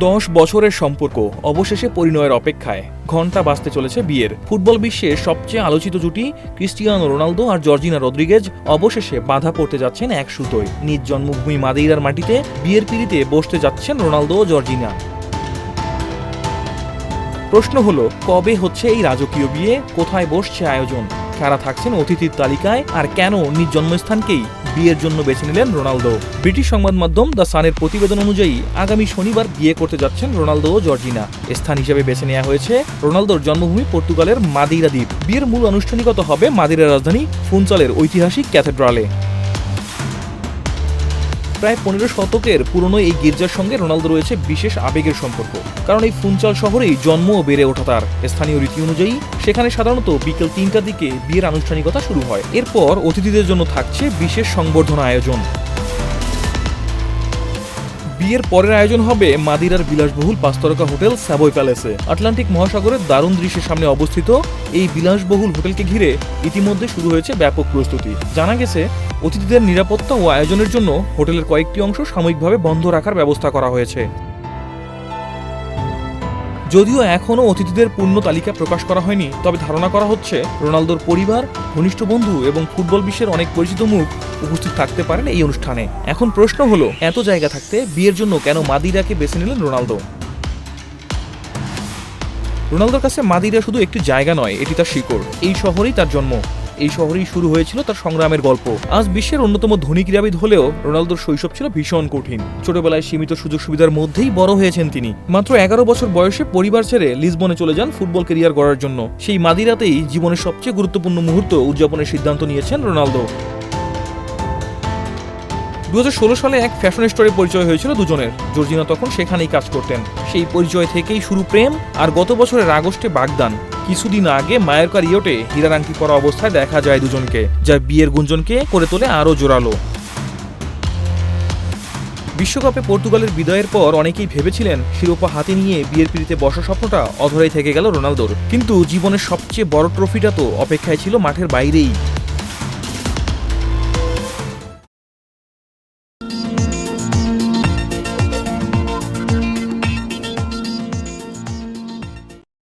10 বছরের সম্পর্ক অবশেষে পরিণয়ের অপেক্ষায়। ঘণ্টা বাজতে চলেছে বিয়ের। ফুটবল বিশ্বের সবচেয়ে আলোচিত জুটি ক্রিস্টিয়ানো রোনালদো আর জর্জিনা রদ্রিগেজ অবশেষে বাঁধা পড়তে যাচ্ছেন এক সুতোয়। নিজ জন্মভূমি মাদেইরার মাটিতে বিয়ের পিঁড়িতে বসতে যাচ্ছেন রোনালদো ও জর্জিনা। প্রশ্ন হলো, কবে হচ্ছে এই রাজকীয় বিয়ে, কোথায় বসছে আয়োজন, কারা থাকছেন অতিথির তালিকায়, আর কেন নিজ জন্মস্থানকেই বিয়ের জন্য বেছে নিলেন রোনালদো। ব্রিটিশ সংবাদ মাধ্যম দ্য সানের প্রতিবেদন অনুযায়ী আগামী শনিবার বিয়ে করতে যাচ্ছেন রোনালদো ও জর্জিনা। স্থান হিসেবে বেছে নেওয়া হয়েছে রোনালদোর জন্মভূমি পর্তুগালের মাদেইরা দ্বীপ। বিয়ের মূল আনুষ্ঠানিকতা হবে মাদেইরার রাজধানী ফুনচালের ঐতিহাসিক ক্যাথেড্রালে। প্রায় 15 শতকের পুরনো এই গির্জার সঙ্গে রোনালদো রয়েছে বিশেষ আবেগের সম্পর্ক, কারণ এই ফুনচাল শহরেই জন্ম ও বেড়ে ওঠা তার। স্থানীয় রীতি অনুযায়ী সেখানে সাধারণত বিকেল 3টার দিকে বিয়ের আনুষ্ঠানিকতা শুরু হয়। এরপর অতিথিদের জন্য থাকছে বিশেষ সংবর্ধনা আয়োজন। বিয়ের পরের আয়োজন হবে মাদেইরার বিলাসবহুল 5 তারকা হোটেল স্যাভোয় প্যালেসে। আটলান্টিক মহাসাগরের দারুণ দৃশ্যের সামনে অবস্থিত এই বিলাসবহুল হোটেলকে ঘিরে ইতিমধ্যে শুরু হয়েছে ব্যাপক প্রস্তুতি। জানা গেছে, অতিথিদের নিরাপত্তা ও আয়োজনের জন্য হোটেলের কয়েকটি অংশ সাময়িকভাবে বন্ধ রাখার ব্যবস্থা করা হয়েছে। যদিও এখনও অতিথিদের পূর্ণ তালিকা প্রকাশ করা হয়নি, তবে ধারণা করা হচ্ছে রোনালদোর পরিবার, ঘনিষ্ঠ বন্ধু এবং ফুটবল বিশ্বের অনেক পরিচিত মুখ উপস্থিত থাকতে পারেন এই অনুষ্ঠানে। এখন প্রশ্ন হলো, এত জায়গা থাকতে বিয়ের জন্য কেন মাদেইরাকে বেছে নিলেন রোনালদো? রোনালদোর কাছে মাদেইরা শুধু একটি জায়গা নয়, এটি তার শিকড়। এই শহরেই তার জন্ম, এই শহরেই শুরু হয়েছিল তার সংগ্রামের গল্প। আজ বিশ্বের অন্যতম ধনী ক্রীড়াবিদ হলেও রোনালদোর শৈশব ছিল ভীষণ কঠিন। ছোটবেলায় সীমিত সুযোগ সুবিধার মধ্যেই বড় হয়েছেন তিনি। মাত্র 11 বছর বয়সে পরিবার ছেড়ে লিসবনে চলে যান ফুটবল ক্যারিয়ার গড়ার জন্য। সেই মাদেইরাতেই জীবনের সবচেয়ে গুরুত্বপূর্ণ মুহূর্ত উদযাপনের সিদ্ধান্ত নিয়েছেন রোনালদো। 2016 সালে এক ফ্যাশন স্টোরে পরিচয় হয়েছিল দুজনের। জর্জিনা তখন সেখানেই কাজ করতেন। সেই পরিচয় থেকেই শুরু প্রেম, আর গত বছরের আগস্টে বাগদান। কিছুদিন আগে মায়োরকার ইয়টে হীরার আংটি পরা অবস্থায় দেখা যায় দুজনকে, যা বিয়ের গুঞ্জনকে করে তোলে আরও জোরালো। বিশ্বকাপে পর্তুগালের বিদায়ের পর অনেকেই ভেবেছিলেন শিরোপা হাতে নিয়ে বিয়ের পিঁড়িতে বসার স্বপ্নটা অধরাই থেকে গেল রোনালদোর। কিন্তু জীবনের সবচেয়ে বড় ট্রফিটা তো অপেক্ষায় ছিল মাঠের বাইরেই।